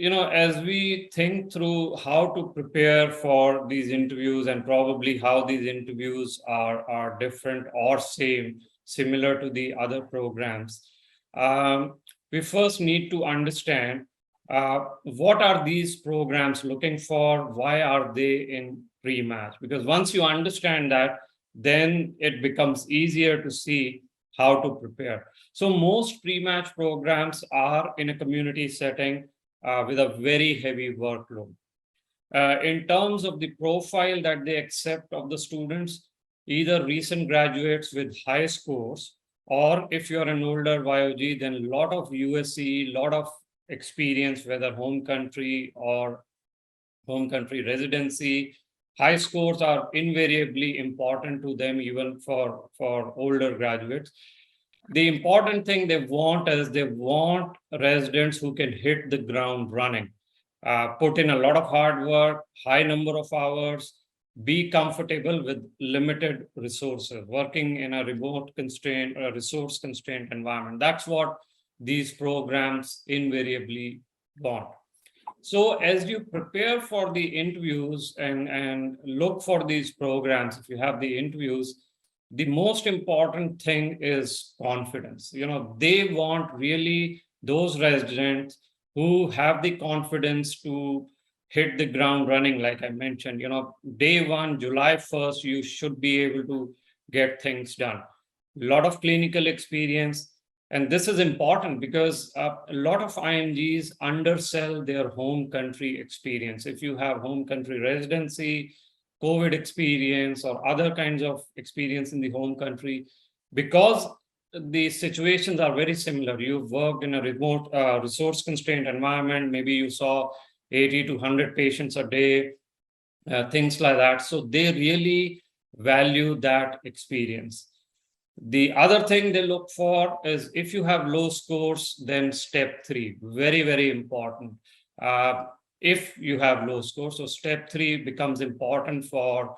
as we think through how to prepare for these interviews and probably how these interviews are different or similar to the other programs, we first need to understand what are these programs looking for? Why are they in pre-match? Because once you understand that, then it becomes easier to see how to prepare. So most pre-match programs are in a community setting with a very heavy workload. In terms of the profile that they accept of the students, either recent graduates with high scores, or if you're an older YOG, then a lot of USC, lot of experience, whether home country or home country residency. High scores are invariably important to them, even for older graduates. The important thing they want is they want residents who can hit the ground running, put in a lot of hard work, high number of hours, be comfortable with limited resources, working in a remote constraint, a resource constrained environment. That's what these programs invariably want. So as you prepare for the interviews and look for these programs, if you have the interviews, the most important thing is confidence. They want really those residents who have the confidence to hit the ground running. Like I mentioned, day one, July 1st, you should be able to get things done. A lot of clinical experience. And this is important because a lot of IMGs undersell their home country experience. If you have home country residency, COVID experience, or other kinds of experience in the home country, because the situations are very similar. You've worked in a remote resource constrained environment. Maybe you saw 80 to 100 patients a day, things like that. So they really value that experience. The other thing they look for is if you have low scores, then step 3, very, very important. If you have low scores, so step 3 becomes important for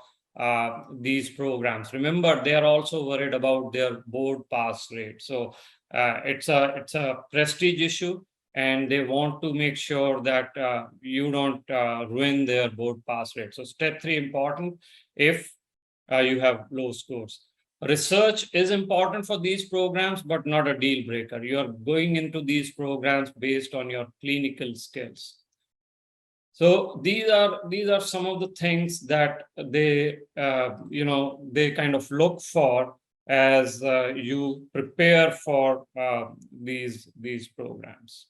these programs. Remember, they are also worried about their board pass rate. So it's a prestige issue, and they want to make sure that you don't ruin their board pass rate. So step 3 important if you have low scores. Research is important for these programs, but not a deal breaker. You are going into these programs based on your clinical skills. So these are some of the things that they they kind of look for as you prepare for these programs.